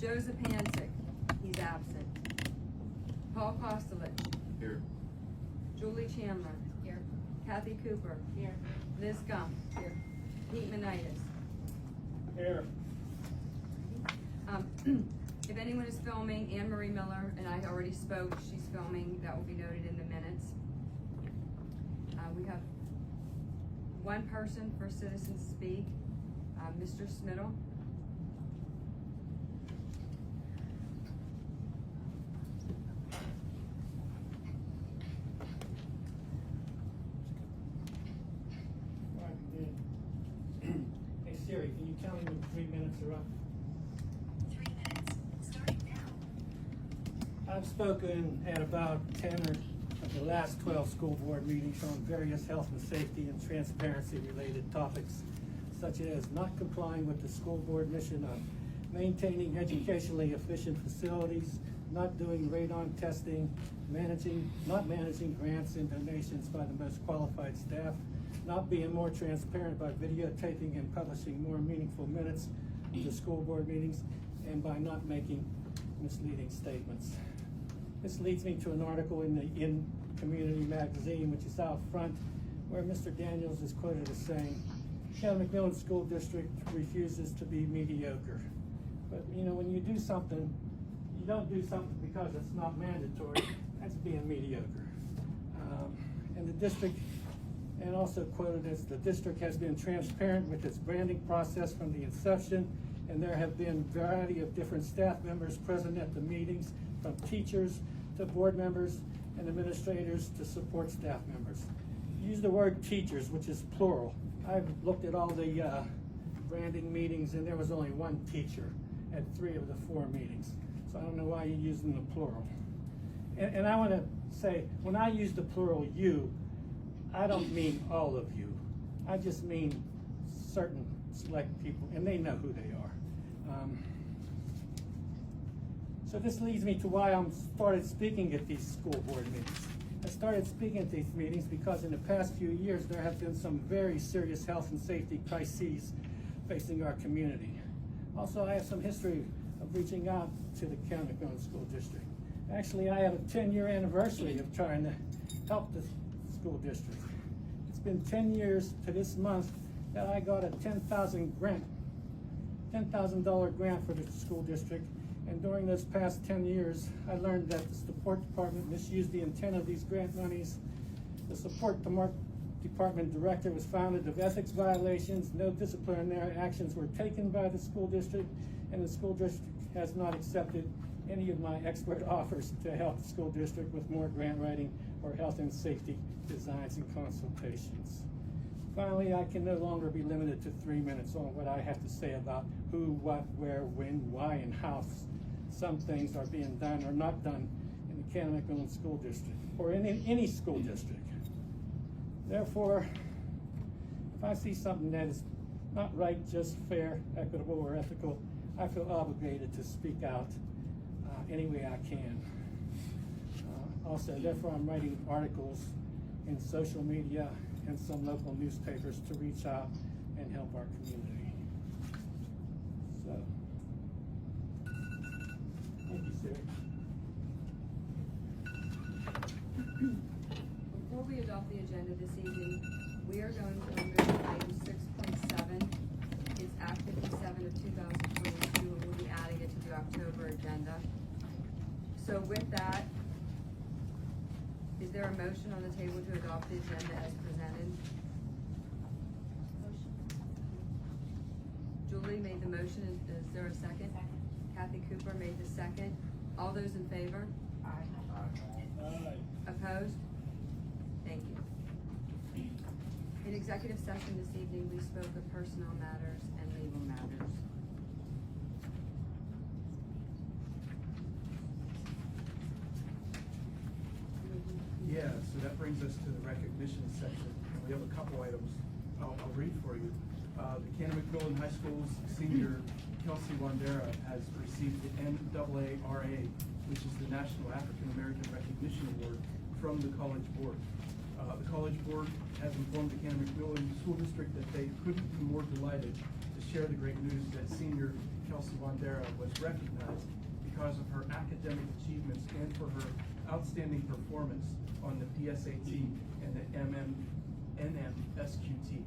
Joseph Hansick, he's absent. Paul Kostelich. Here. Julie Chandler. Here. Kathy Cooper. Here. Liz Gump. Here. Pete Monitis. Here. If anyone is filming, Anne Marie Miller, and I already spoke, she's filming, that will be noted in the minutes. We have one person for citizens speak, Mr. Smittle. Hey Siri, can you tell me when 3 minutes are up? 3 minutes, starting now. I've spoken at about 10 of the last 12 school board meetings on various health and safety and transparency related topics, such as not complying with the school board mission of maintaining educationally efficient facilities, not doing radon testing, not managing grants and donations by the most qualified staff, not being more transparent by videotaping and publishing more meaningful minutes of the school board meetings, and by not making misleading statements. This leads me to an article in the Community magazine, which is out front, where Mr. Daniels is quoted as saying, Canon-McMillan School District refuses to be mediocre. But you know, when you do something, you don't do something because it's not mandatory, that's being mediocre. And the district, and also quoted as, the district has been transparent with its branding process from the inception, and there have been a variety of different staff members present at the meetings, from teachers to board members and administrators to support staff members. Use the word teachers, which is plural. I've looked at all the branding meetings, and there was only one teacher at 3 of the 4 meetings. So I don't know why you're using the plural. And I want to say, when I use the plural you, I don't mean all of you. I just mean certain select people, and they know who they are. So this leads me to why I started speaking at these school board meetings. I started speaking at these meetings because in the past few years there have been some very serious health and safety crises facing our community. Also, I have some history of reaching out to the Canon-McMillan School District. Actually, I have a 10-year anniversary of trying to help the school district. It's been 10 years to this month that I got a $10,000 grant for the school district. And during those past 10 years, I learned that the support department misused the intent of these grant monies. The support department director was founded of ethics violations, no disciplinary actions were taken by the school district, and the school district has not accepted any of my expert offers to help the school district with more grant writing or health and safety designs and consultations. Finally, I can no longer be limited to 3 minutes on what I have to say about who, what, where, when, why, and how some things are being done or not done in the Canon-McMillan School District, or in any school district. Therefore, if I see something that is not right, just, fair, equitable, or ethical, I feel obligated to speak out any way I can. Also, therefore, I'm writing articles in social media and some local newspapers to reach out and help our community. So, thank you, Siri. Before we adopt the agenda this evening, we are going to remove item 6.7. It's Act 57 of 2022, and we'll be adding it to the October agenda. So with that, is there a motion on the table to adopt the agenda as presented? Motion. Julie made the motion. Is there a second? Second. Kathy Cooper made the second. All those in favor? Aye. Opposed? Thank you. In executive session this evening, we spoke of personnel matters and legal matters. Yeah, so that brings us to the recognition section. We have a couple items I'll read for you. The Canon-McMillan High School's senior Kelsey Wandera has received the NAARA, which is the National African American Recognition Award from the College Board. The College Board has informed the Canon-McMillan School District that they couldn't be more delighted to share the great news that senior Kelsey Wandera Wandera was recognized because of her academic achievements and for her outstanding performance on the PSAT and the NMSQT.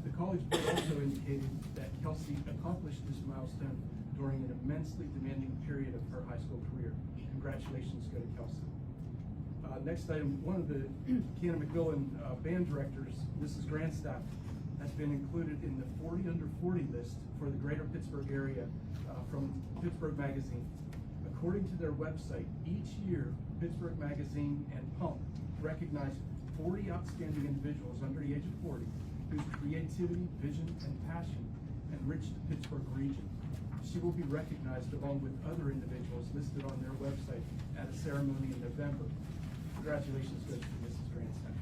The college board also indicated that Kelsey accomplished this milestone during an immensely demanding period of her high school career. Congratulations go to Kelsey. Next item, one of the Canon-McMillan band directors, Mrs. Grandstaff, has been included in the 40 under 40 list for the greater Pittsburgh area from Pittsburgh Magazine. According to their website, each year Pittsburgh Magazine and Pump recognize 40 outstanding individuals under the age of 40 whose creativity, vision, and passion enrich the Pittsburgh region. She will be recognized along with other individuals listed on their website at a ceremony in November. Congratulations goes to Mrs. Grandstaff.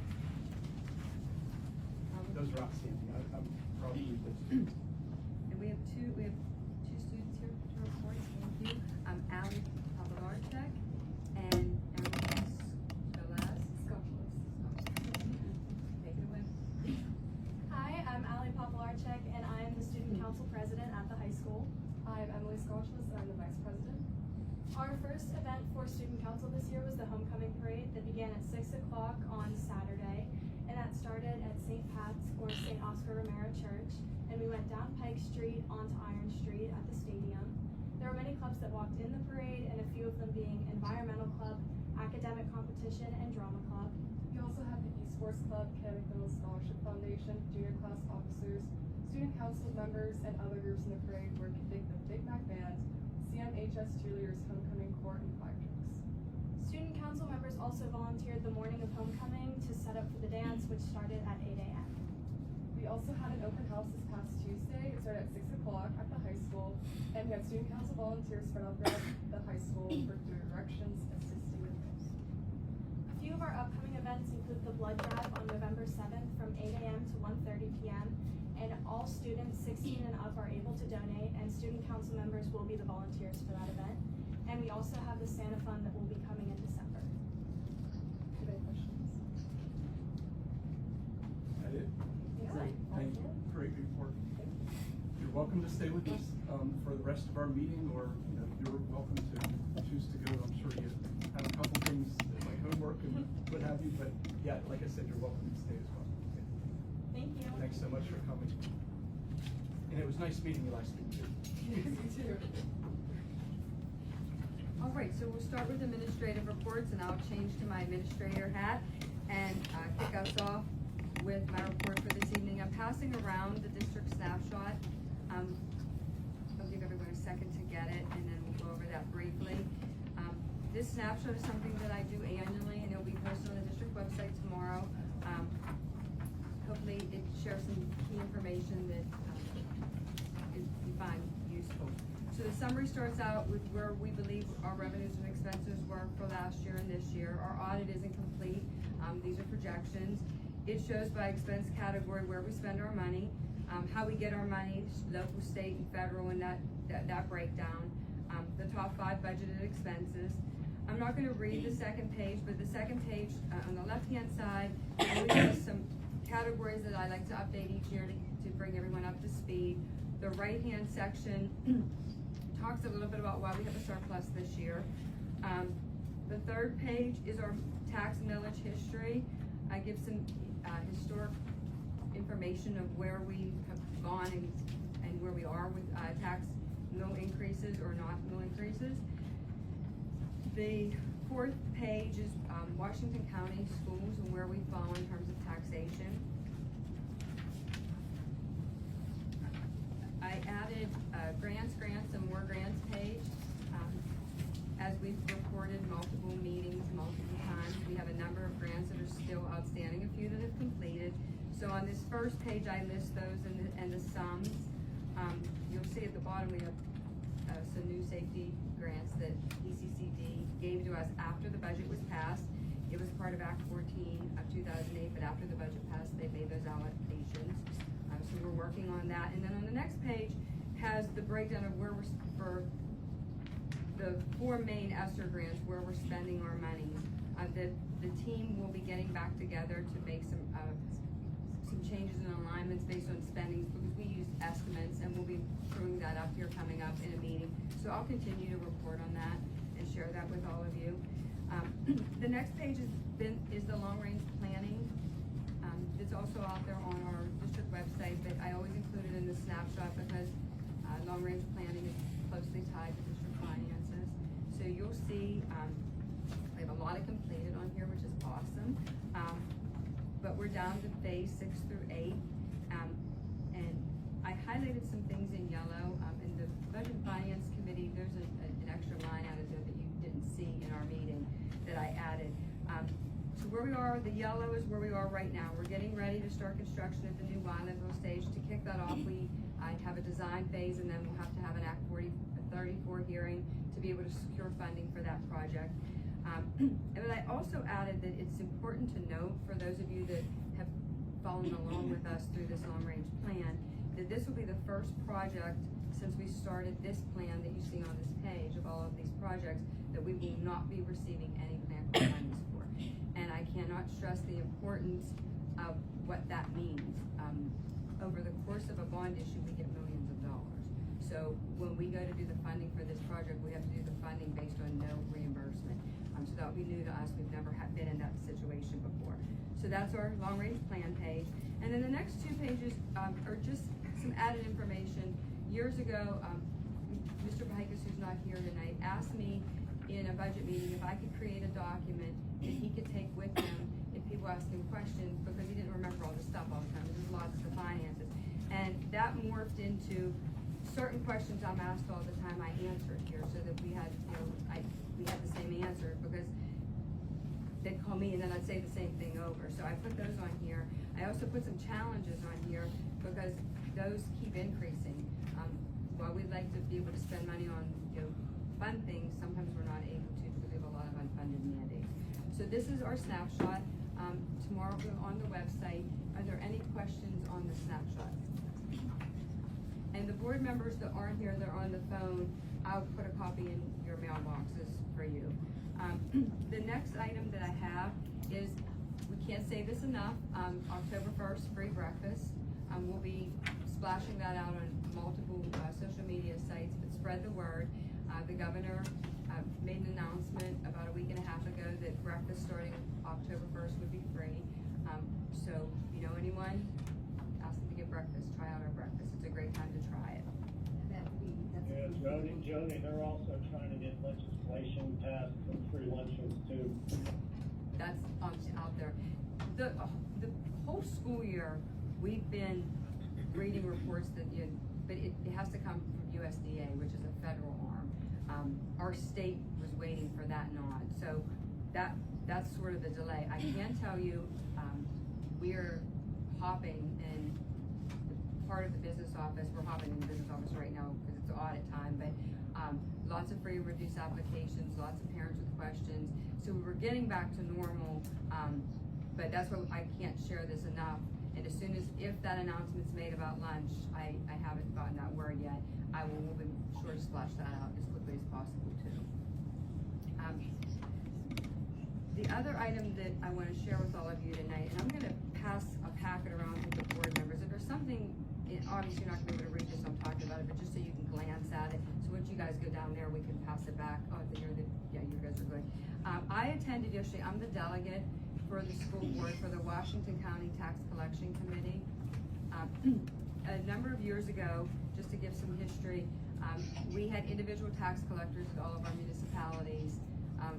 Those are outstanding. I'm probably And we have two students here to report. Thank you. Ali Papalarchek and Emily Velez. Take it away. Hi, I'm Ali Papalarchek, and I am the Student Council President at the high school. I'm Emily Scotchless, and I'm the Vice President. Our first event for Student Council this year was the Homecoming Parade that began at 6 o'clock on Saturday, and that started at St. Pat's or St. Oscar Romero Church, and we went down Pike Street onto Iron Street at the stadium. There were many clubs that walked in the parade, and a few of them being Environmental Club, Academic Competition, and Drama Club. We also had the Esports Club, Canon-McMillan Scholarship Foundation, junior class officers, student council members, and other groups in the parade were the Big Mac Band, CMHS cheerleaders, homecoming court, and fire trucks. Student council members also volunteered the morning of homecoming to set up for the dance, which started at 8 a.m. We also had an open house this past Tuesday. It started at 6 o'clock at the high school, and we had student council volunteers spread out throughout the high school for directions, assisting with things. A few of our upcoming events include the blood drive on November 7th from 8 a.m. to 1:30 p.m. and all students 16 and up are able to donate, and student council members will be the volunteers for that event. And we also have the Santa Fund that will be coming in December. Do you have any questions? That it? Yeah. Great, thank you. Great report. You're welcome to stay with us for the rest of our meeting, or you're welcome to choose to go. I'm sure you have a couple things like homework and what have you, but yeah, like I said, you're welcome to stay as well. Okay. Thank you. Thanks so much for coming. And it was nice meeting you last week too. You too. All right, so we'll start with administrative reports, and I'll change to my administrator hat and kick us off with my report for this evening. I'm passing around the district snapshot. I'll give everyone a second to get it, and then we'll go over that briefly. This snapshot is something that I do annually, and it'll be posted on the district website tomorrow. Hopefully it shares some key information that you find useful. So the summary starts out with where we believe our revenues and expenses were for last year and this year. Our audit isn't complete. These are projections. It shows by expense category where we spend our money, how we get our money, local, state, and federal, and that breakdown. The top 5 budgeted expenses. I'm not going to read the second page, but the second page on the left-hand side really has some categories that I like to update each year to bring everyone up to speed. The right-hand section talks a little bit about why we have a surplus this year. The third page is our tax millage history. I give some historic information of where we have gone and where we are with tax mill increases or not mill increases. The fourth page is Washington County schools and where we fall in terms of taxation. I added grants, and more grants page. As we've reported multiple meetings, multiple times, we have a number of grants that are still outstanding, a few that have completed. So on this first page, I list those and the sums. You'll see at the bottom we have some new safety grants that ECCD gave to us after the budget was passed. It was part of Act 14 of 2008, but after the budget passed, they made those allocations. So we're working on that. And then on the next page has the breakdown of where we're, for the 4 main ESSER grants, where we're spending our money. The team will be getting back together to make some changes and alignments based on spendings, because we use estimates, and we'll be proving that up here coming up in a meeting. So I'll continue to report on that and share that with all of you. The next page is the long-range planning. It's also out there on our district website, but I always include it in the snapshot because long-range planning is closely tied to district finances. So you'll see we have a lot of completed on here, which is awesome. But we're down to phase 6 through 8. And I highlighted some things in yellow. In the Budget and Finance Committee, there's an extra line out of there that you didn't see in our meeting that I added. So where we are, the yellow is where we are right now. We're getting ready to start construction at the new Wylandville stage. To kick that off, I have a design phase, and then we'll have to have an Act 34 hearing to be able to secure funding for that project. But I also added that it's important to note for those of you that have followed along with us through this long-range plan, that this will be the first project since we started this plan that you see on this page of all of these projects that we will not be receiving any grant funds for. And I cannot stress the importance of what that means. Over the course of a bond issue, we get millions of dollars. So when we go to do the funding for this project, we have to do the funding based on no reimbursement. So that will be new to us. We've never been in that situation before. So that's our long-range plan page. And then the next 2 pages are just some added information. Years ago, Mr. Pahikis, who's not here tonight, asked me in a budget meeting if I could create a document that he could take with him if people asked him questions, because he didn't remember all the stuff all the time. There's lots of finances. And that morphed into certain questions I'm asked all the time I answered here, so that we had, we had the same answer, because they'd call me and then I'd say the same thing over. So I put those on here. I also put some challenges on here because those keep increasing. While we'd like to be able to spend money on, fun things, sometimes we're not able to because we have a lot of unfunded mandates. So this is our snapshot. Tomorrow on the website. Are there any questions on the snapshot? And the board members that aren't here, they're on the phone, I'll put a copy in your mailboxes for you. The next item that I have is, we can't say this enough, October 1st, free breakfast. We'll be splashing that out on multiple social media sites, but spread the word. The governor made an announcement about a week and a half ago that breakfast starting October 1st would be free. So, anyone, ask them to get breakfast, try out our breakfast. It's a great time to try it. Yeah, Jody, they're also trying to get legislation passed for free lunches too. That's out there. The whole school year, we've been reading reports that, but it has to come from USDA, which is a federal arm. Our state was waiting for that nod. So that's sort of the delay. I can tell you, we're hopping in part of the business office. We're hopping in the business office right now because it's audit time, but lots of free and reduced applications, lots of parents with questions. So we were getting back to normal, but that's what I can't share this enough. And as soon as, if that announcement's made about lunch, I haven't gotten that word yet, we'll be sure to splash that out as quickly as possible too. The other item that I want to share with all of you tonight, and I'm going to pass a packet around to the board members. If there's something, obviously you're not going to be able to read this, I'm talking about it, but just so you can glance at it. So once you guys go down there, we can pass it back. Oh, yeah, you guys are good. I attended yesterday. I'm the delegate for the school board for the Washington County Tax Collection Committee. A number of years ago, just to give some history, we had individual tax collectors at all of our municipalities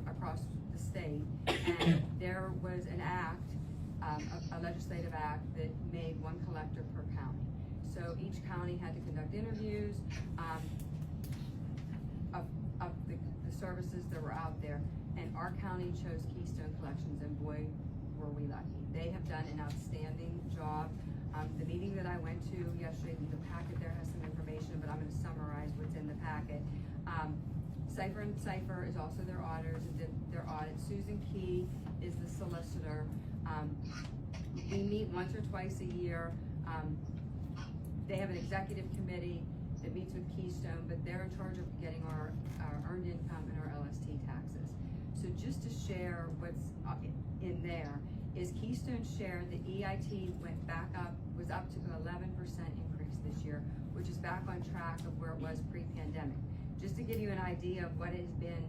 across the state, and there was an act, a legislative act that made one collector per county. So each county had to conduct interviews of the services that were out there, and our county chose Keystone Collections, and boy, were we lucky. They have done an outstanding job. The meeting that I went to yesterday, the packet there has some information, but I'm going to summarize what's in the packet. Cipher and Cipher is also their auditors and did their audit. Susan Key is the solicitor. We meet once or twice a year. They have an executive committee that meets with Keystone, but they're in charge of getting our earned income and our LST taxes. So just to share what's in there is Keystone shared the EIT was up to an 11% increase this year, which is back on track of where it was pre-pandemic. just to give you an idea of what it has been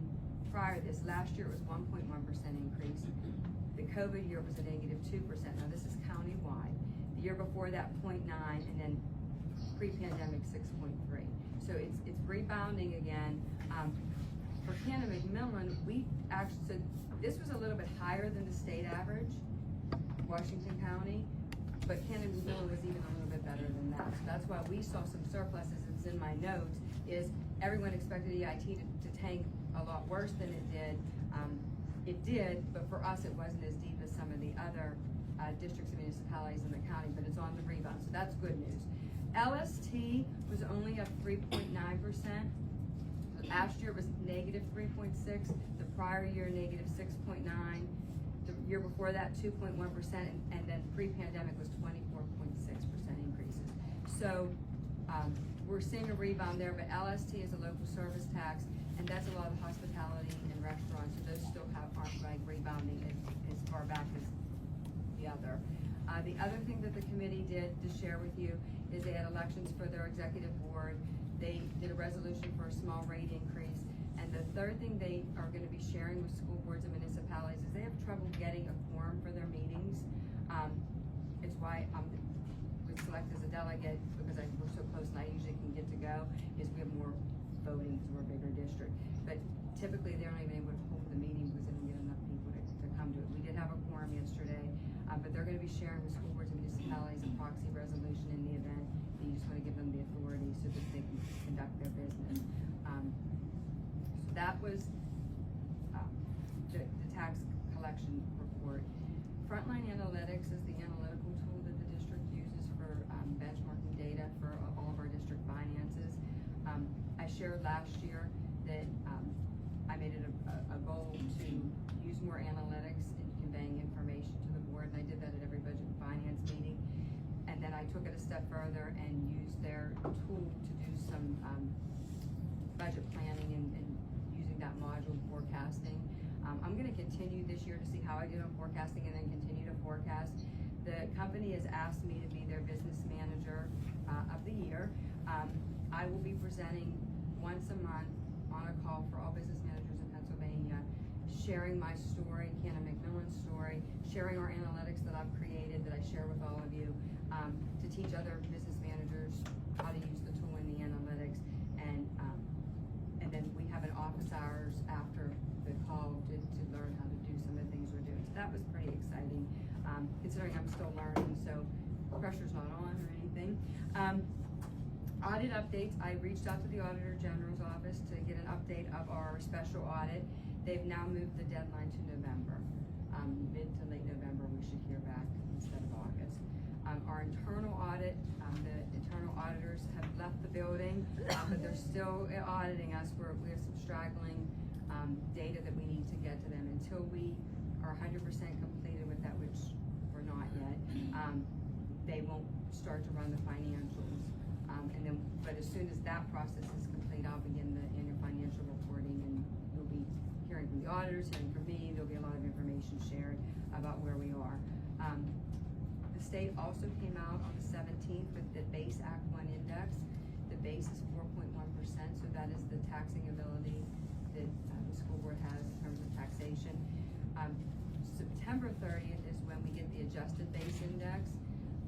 prior to this, last year it was 1.1% increase. The COVID year was a -2%. Now this is countywide. The year before that, 0.9, and then pre-pandemic 6.3. So it's rebounding again. For Canon-McMillan, we actually, so this was a little bit higher than the state average, Washington County, but Canon-McMillan was even a little bit better than that. So that's why we saw some surpluses. It's in my notes, is everyone expected EIT to tank a lot worse than it did. It did, but for us it wasn't as deep as some of the other districts and municipalities in the county, but it's on the rebound, so that's good news. LST was only up 3.9%. Last year it was -3.6, the prior year -6.9, the year before that 2.1%, and then pre-pandemic was 24.6% increases. So we're seeing a rebound there, but LST is a local service tax, and that's a lot of hospitality and restaurants, so those still aren't like rebounding as far back as the other. The other thing that the committee did to share with you is they had elections for their executive board. They did a resolution for a small rate increase. And the third thing they are going to be sharing with school boards and municipalities is they have trouble getting a quorum for their meetings. It's why I was selected as a delegate, because we're so close and I usually can get to go, is we have more voting because we're a bigger district. But typically they're not even able to hold the meeting because they don't get enough people to come to it. We did have a quorum yesterday, but they're going to be sharing with school boards and municipalities a proxy resolution in the event. You just want to give them the authority so that they can conduct their business. So that was the tax collection report. Frontline Analytics is the analytical tool that the district uses for benchmarking data for all of our district finances. I shared last year that I made it a goal to use more analytics in conveying information to the board, and I did that at every budget and finance meeting. And then I took it a step further and used their tool to do some budget planning and using that module forecasting. I'm going to continue this year to see how I did on forecasting and then continue to forecast. The company has asked me to be their business manager of the year. I will be presenting once a month on a call for all business managers in Pennsylvania, sharing my story, Canon-McMillan's story, sharing our analytics that I've created that I share with all of you, to teach other business managers how to use the tool in the analytics, and then we have an office hours after the call to learn how to do some of the things we're doing. So that was pretty exciting, considering I'm still learning, so pressure's not on or anything. Audit updates, I reached out to the Auditor General's office to get an update of our special audit. They've now moved the deadline to November. Mid to late November we should hear back instead of August. Our internal audit, the internal auditors have left the building, but they're still auditing us. We have some straggling data that we need to get to them. Until we are 100% completed with that, which we're not yet, they won't start to run the financials. But as soon as that process is complete, I'll begin the annual financial reporting, and you'll be hearing from the auditors, hearing from me. There'll be a lot of information shared about where we are. The state also came out on the 17th with the Base Act 1 index. The base is 4.1%, so that is the taxing ability that the school board has in terms of taxation. September 30th is when we get the adjusted base index.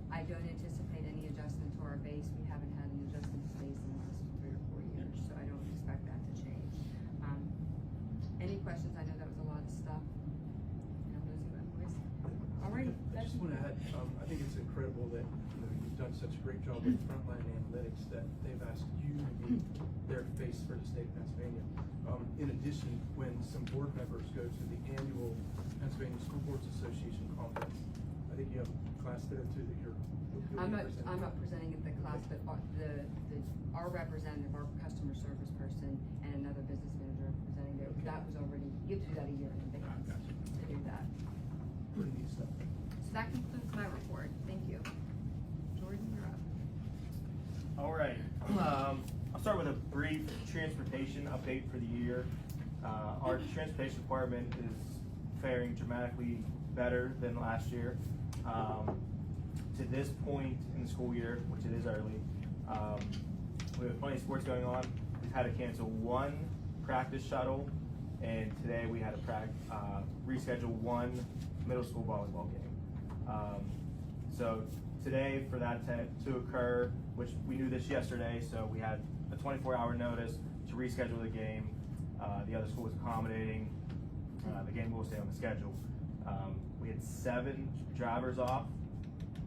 I don't anticipate any adjustment to our base. We haven't had an adjustment to base in the last 3 or 4 years, so I don't expect that to change. Any questions? I know that was a lot of stuff, and I'm losing my voice. All right. I just want to add, I think it's incredible that you've done such a great job with Frontline Analytics that they've asked you to be their face for the state of Pennsylvania. In addition, when some board members go to the annual Pennsylvania School Boards Association conference, I think you have a class there too that you're I'm not presenting at the class, but our representative, our customer service person, and another business manager are presenting there. Okay. That was already, you have to do that a year in advance to do that. Pretty neat stuff. So that concludes my report. Thank you. Jordan, you're up. All right. I'll start with a brief transportation update for the year. Our transportation department is faring dramatically better than last year. To this point in the school year, which it is early, we have plenty of sports going on. We've had to cancel one practice shuttle, and today we had to reschedule one middle school volleyball game. So today, for that to occur, which we knew this yesterday, so we had a 24-hour notice to reschedule the game. The other school was accommodating. The game will stay on the schedule. We had 7 drivers off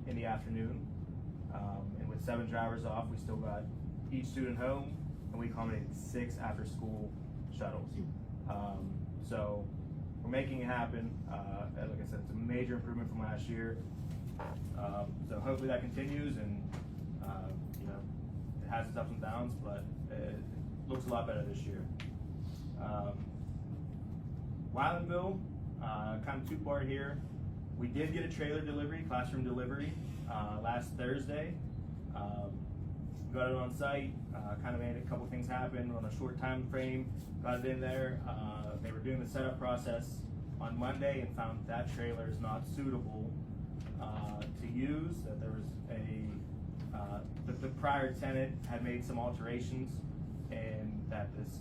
in the afternoon, and with 7 drivers off, we still got each student home, and we accommodated 6 after-school shuttles. So we're making it happen. Like I said, it's a major improvement from last year. So hopefully that continues, and you know, it has its ups and downs, but it looks a lot better this year. Wylandville, kind of two-part here. We did get a trailer delivery, classroom delivery, last Thursday. Got it on site, kind of made a couple things happen on a short time frame, got it in there. They were doing the setup process on Monday and found that trailer is not suitable to use, that there was the prior tenant had made some alterations, and that this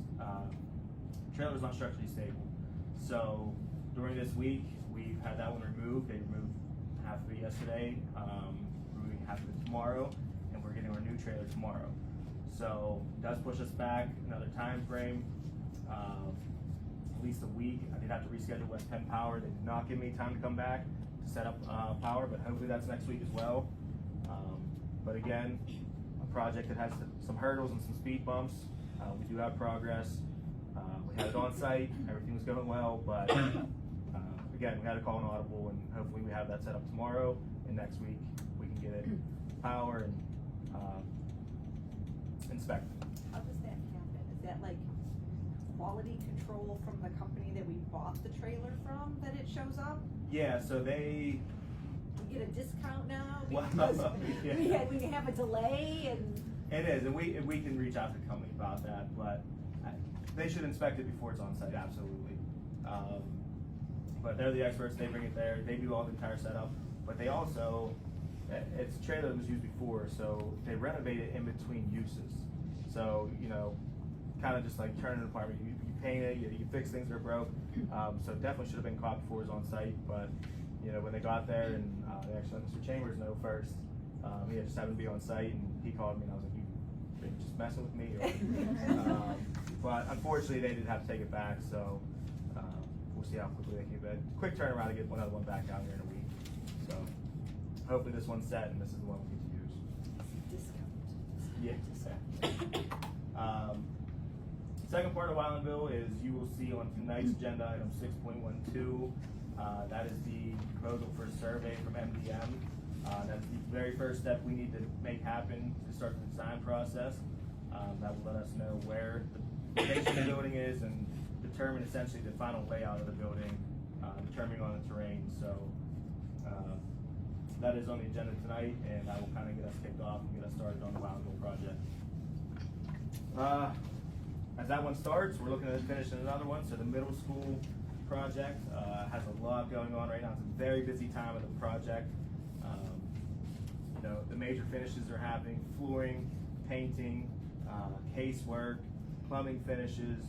trailer is not structurally stable. So during this week, we've had that one removed. They removed half of it yesterday, removing half of it tomorrow, and we're getting our new trailer tomorrow. So it does push us back another time frame, at least a week. I did have to reschedule West Penn Power. They did not give me time to come back to set up power, but hopefully that's next week as well. But again, a project that has some hurdles and some speed bumps. We do have progress. We had it on site, everything was going well, but again, we had to call an audible, and hopefully we have that set up tomorrow, and next week we can get it power and inspect. How does that happen? Is that like quality control from the company that we bought the trailer from that it shows up? Yeah, so they... We get a discount now Well, because yeah. we have a delay and... It is, and we can reach out to the company about that, but they should inspect it before it's on site, absolutely. But they're the experts, they bring it there, they do all the entire setup, but they also, it's a trailer that was used before, so they renovate it in between uses. So, you know, kind of just like turning an apartment, you paint it, you fix things that are broke. So it definitely should have been caught before it was on site, but, you know, when they got there, and they actually let Mr. Chambers know first, he just happened to be on site, and he called me, and I was like, you just messing with me? Or, but unfortunately, they did have to take it back, so we'll see how quickly they can get it. Quick turnaround to get another one back out here in a week. So hopefully this one's set, and this is the one we get to use. Discount. Yeah. Second part of Wylandville is you will see on tonight's agenda item 6.12. That is the proposal for a survey from MDM. That's the very first step we need to make happen to start the design process. That will let us know where the location of the building is and determine essentially the final layout of the building, determining on the terrain. So that is on the agenda tonight, and that will kind of get us kicked off and get us started on the Wylandville project. As that one starts, we're looking at finishing another one. So the middle school project has a lot going on right now. It's a very busy time of the project. You know, the major finishes are happening: flooring, painting, casework, plumbing finishes.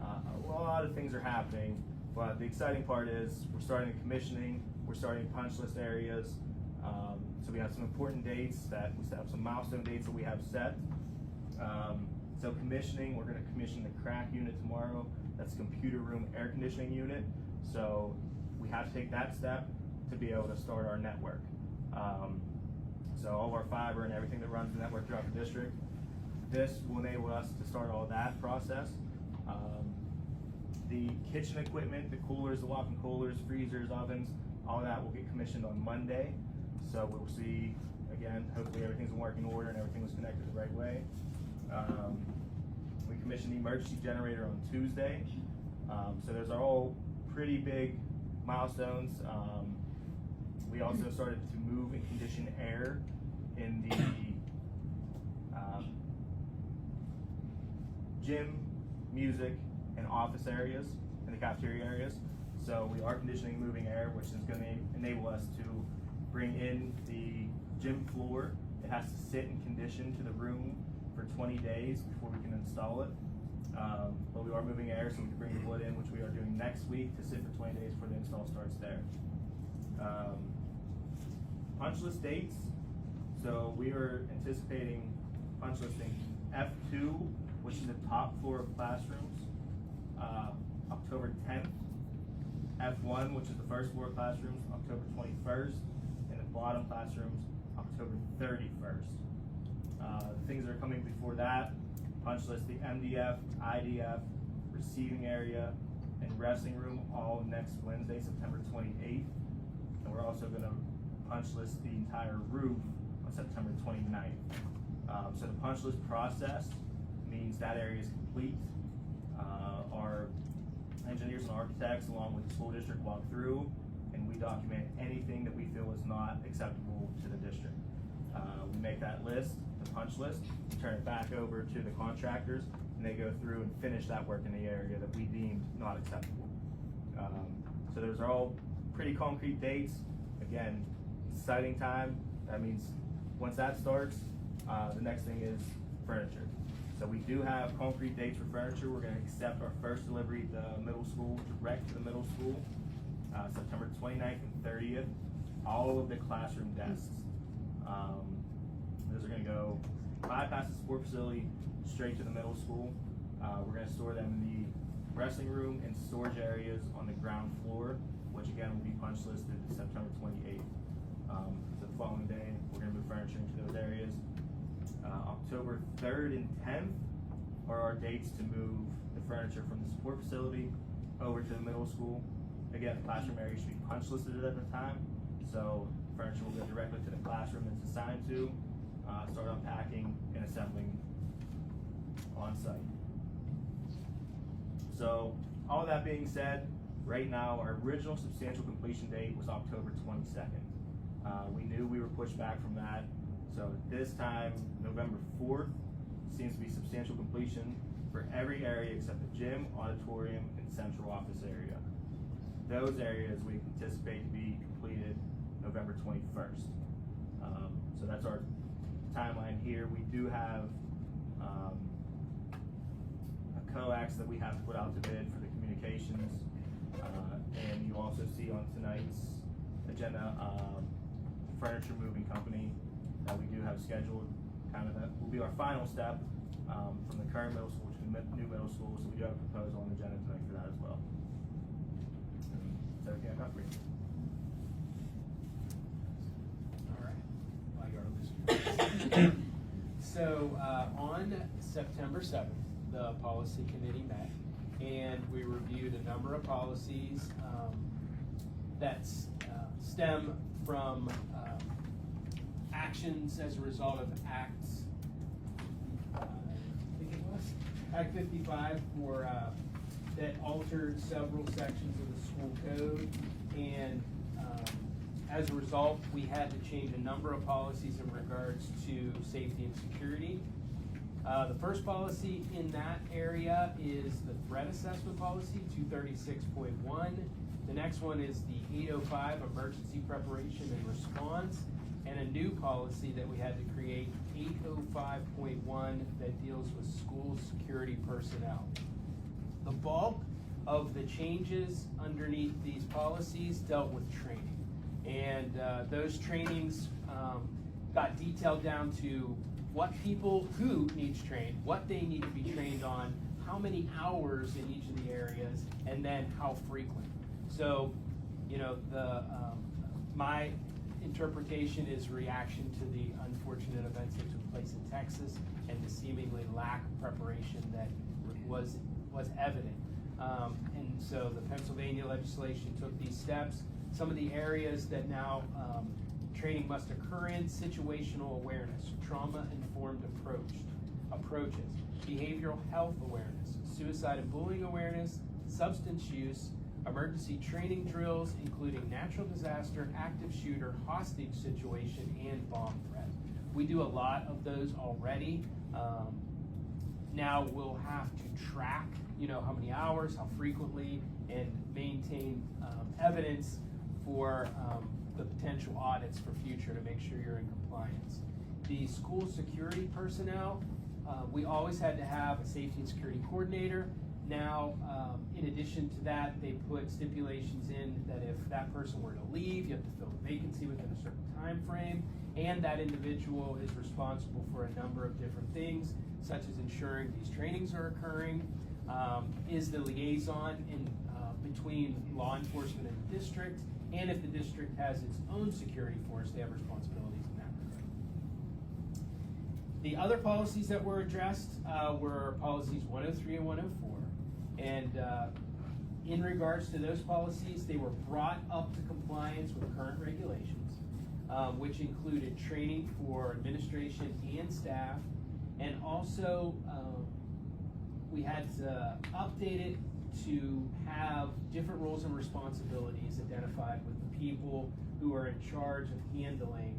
A lot of things are happening, but the exciting part is we're starting commissioning. We're starting punch list areas. So we have some important dates that we have some milestone dates that we have set. So commissioning, we're going to commission the crack unit tomorrow. That's the computer room air conditioning unit. So we have to take that step to be able to start our network. So all of our fiber and everything that runs the network throughout the district, this will enable us to start all that process. The kitchen equipment, the coolers, the walk-in coolers, freezers, ovens, all that will get commissioned on Monday. So we'll see, again, hopefully everything's in working order and everything was connected the right way. We commissioned the emergency generator on Tuesday. So those are all pretty big milestones. We also started to move and condition air in the gym, music, and office areas, in the cafeteria areas. So we are conditioning and moving air, which is going to enable us to bring in the gym floor. It has to sit and condition to the room for 20 days before we can install it. we are moving air, so we can bring the wood in, which we are doing next week to sit for 20 days before the install starts there. Punch list dates. So we are anticipating punch listing F2, which is the top floor of classrooms, October 10th. F1, which is the first floor of classrooms, October 21st, and the bottom classrooms, October 31st. The things that are coming before that, punch list the MDF, IDF, receiving area, and resting room all next Wednesday, September 28th. And we're also gonna punch list the entire roof on September 29th. So the punch list process means that area is complete. Our engineers and architects, along with the school district, walk through and we document anything that we feel is not acceptable to the district. We make that list, the punch list, turn it back over to the contractors, and they go through and finish that work in the area that we deemed not acceptable. So those are all pretty concrete dates. Again, exciting time. That means once that starts, the next thing is furniture. So we do have concrete dates for furniture. We're gonna accept our first delivery at the middle school, direct to the middle school, September 29th and 30th. All of the classroom desks. Those are gonna go bypass the sport facility straight to the middle school. We're gonna store them in the resting room and storage areas on the ground floor, which again will be punch listed September 28th. So the following day, we're gonna move furniture into those areas. October 3rd and 10th are our dates to move the furniture from the support facility over to the middle school. Again, the classroom area should be punch listed at the time, so furniture will go directly to the classroom it's assigned to, start unpacking and assembling on site. So, all that being said, right now our original substantial completion date was October 22nd. We knew we were pushed back from that, so this time, November 4th, seems to be substantial completion for every area except the gym, auditorium, and central office area. Those areas we anticipate to be completed November 21st. So that's our timeline here. We do have a coax that we have to put out to bid for the communications. And you also see on tonight's agenda, furniture moving company that we do have scheduled. Kind of that will be our final step from the current middle school to the new middle school. So we do have a proposal on the agenda tonight for that as well. Is that everything I got for you? All right. While you're listening. So on September 7th, the policy committee met and we reviewed a number of policies that stem from actions as a result of acts, I think it was, Act 55 for, that altered several sections of the school code, and as a result, we had to change a number of policies in regards to safety and security. The first policy in that area is the threat assessment policy, 236.1. The next one is the 805, emergency preparation and response, and a new policy that we had to create, 805.1, that deals with school security personnel. The bulk of the changes underneath these policies dealt with training. And those trainings got detailed down to what people, who needs trained, what they need to be trained on, how many hours in each of the areas, and then how frequent. So, you know, my interpretation is reaction to the unfortunate events that took place in Texas and the seemingly lack of preparation that was evident. And so the Pennsylvania legislation took these steps. Some of the areas that now training must occur in: situational awareness, trauma-informed approaches, behavioral health awareness, suicide and bullying awareness, substance use, emergency training drills, including natural disaster, active shooter, hostage situation, and bomb threat. We do a lot of those already. Now we'll have to track, you know, how many hours, how frequently, and maintain evidence for the potential audits for future to make sure you're in compliance. The school security personnel, we always had to have a safety and security coordinator. now, in addition to that, they put stipulations in that if that person were to leave, you have to fill the vacancy within a certain time frame, and that individual is responsible for a number of different things, such as ensuring these trainings are occurring, is the liaison in between law enforcement and the district, and if the district has its own security force, they have responsibilities in that regard. The other policies that were addressed were policies 103 and 104, and in regards to those policies, they were brought up to compliance with current regulations, which included training for administration and staff, and also we had to update it to have different roles and responsibilities identified with the people who are in charge of handling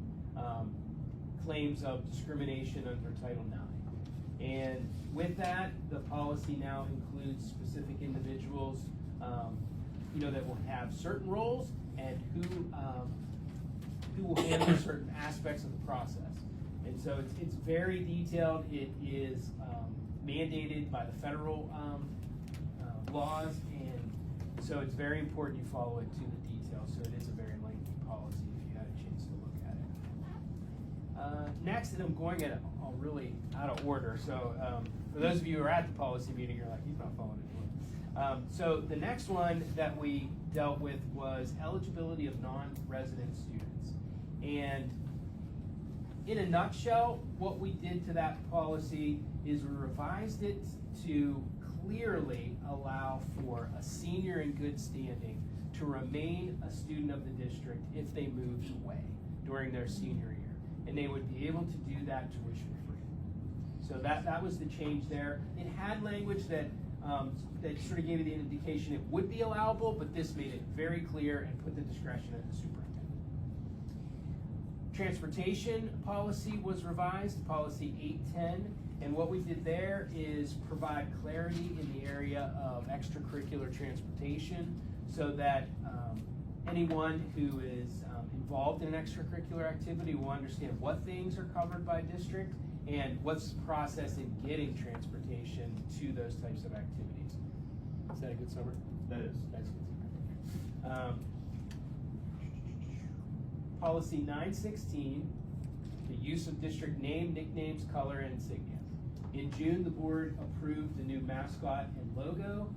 claims of discrimination under Title IX. And with that, the policy now includes specific individuals, that will have certain roles and who will handle certain aspects of the process. And so it's very detailed. It is mandated by the federal laws, and so it's very important you follow it to the detail. So it is a very lengthy policy if you had a chance to look at it. Next, and I'm going at it all really out of order. So for those of you who are at the policy meeting, you're like, he's not following it. So the next one that we dealt with was eligibility of non-resident students. And in a nutshell, what we did to that policy is we revised it to clearly allow for a senior in good standing to remain a student of the district if they moved away during their senior year. And they would be able to do that tuition free. So that was the change there. It had language that sort of gave you the indication it would be allowable, but this made it very clear and put the discretion at the superintendent. Transportation policy was revised, policy 810, and what we did there is provide clarity in the area of extracurricular transportation so that anyone who is involved in an extracurricular activity will understand what things are covered by district and what's the process in getting transportation to those types of activities. Is that a good summary? That is. That's good. Policy 916, the use of district name, nicknames, color, and insignia. In June, the board approved the new mascot and logo.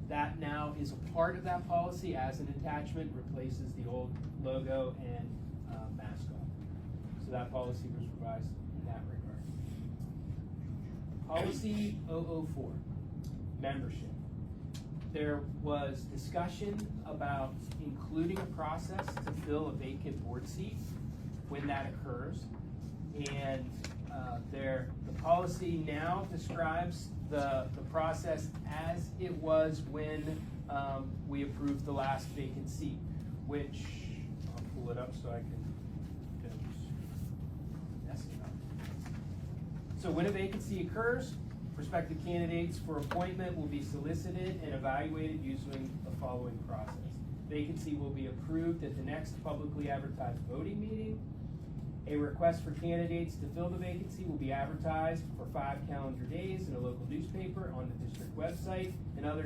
That now is a part of that policy as an attachment, replaces the old logo and mascot. So that policy was revised in that regard. Policy 004, membership. There was discussion about including a process to fill a vacant board seat when that occurs. And the policy now describes the process as it was when we approved the last vacant seat, which I'll pull it up so I can mess it up. So when a vacancy occurs, prospective candidates for appointment will be solicited and evaluated using the following process. Vacancy will be approved at the next publicly advertised voting meeting. A request for candidates to fill the vacancy will be advertised for 5 calendar days in a local newspaper, on the district website, and other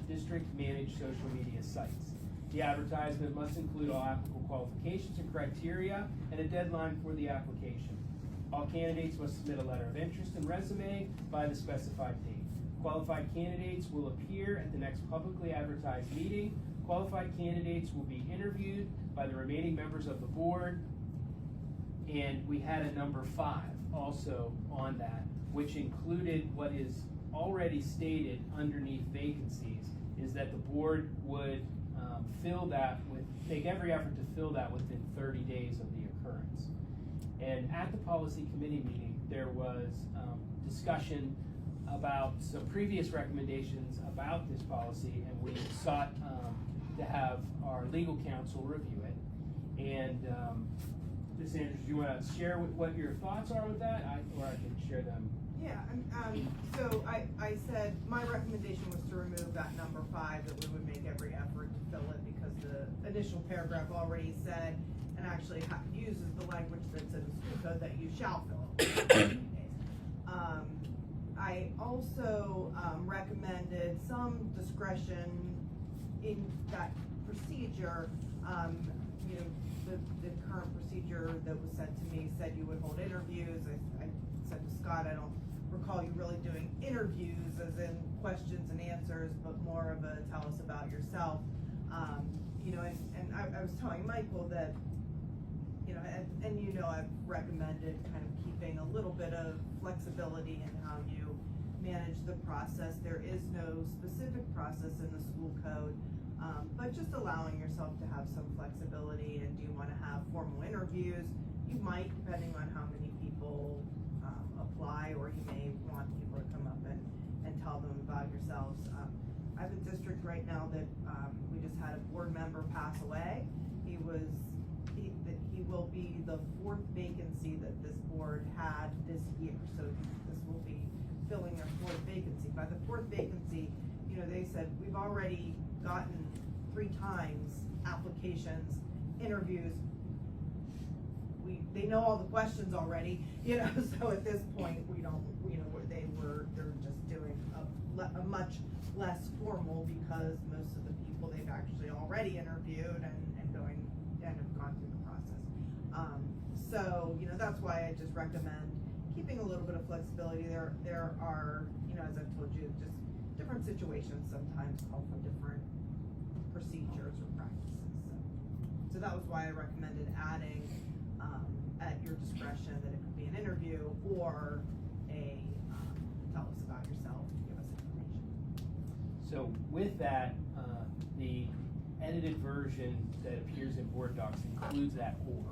district managed social media sites. The advertisement must include all applicable qualifications and criteria and a deadline for the application. All candidates must submit a letter of interest and resume by the specified date. Qualified candidates will appear at the next publicly advertised meeting. Qualified candidates will be interviewed by the remaining members of the board. And we had a number 5 also on that, which included what is already stated underneath vacancies, is that the board would take every effort to fill that within 30 days of the occurrence. And at the policy committee meeting, there was discussion about some previous recommendations about this policy, and we sought to have our legal counsel review it. And Ms. Andrews, do you want to share what your thoughts are with that, or I can share them? Yeah, so I said my recommendation was to remove that number 5, that we would make every effort to fill it, because the initial paragraph already said, and actually uses the language that's in the school code, that you shall fill it within 30 days. I also recommended some discretion in that procedure. You know, the current procedure that was sent to me said you would hold interviews. I said to Scott, I don't recall you really doing interviews as in questions and answers, but more of a tell us about yourself. You know, and I was telling Michael that, you know, and you know, I've recommended kind of keeping a little bit of flexibility in how you manage the process. There is no specific process in the school code, but just allowing yourself to have some flexibility. And do you want to have formal interviews? You might, depending on how many people apply, or you may want people to come up and tell them about yourselves. I have a district right now that we just had a board member pass away. He will be the 4th vacancy that this board had this year. So this will be filling their 4th vacancy. By the 4th vacancy, you know, they said we've already gotten 3 times applications, interviews. They know all the questions already, you know. So at this point, we don't, you know, they're just doing a much less formal, because most of the people they've actually already interviewed and have gone through the process. So, you know, that's why I just recommend keeping a little bit of flexibility. There are, you know, as I've told you, just different situations sometimes call for different procedures or practices. So that was why I recommended adding at your discretion that it could be an interview or a tell us about yourself, give us information. So with that, the edited version that appears in board docs includes that or.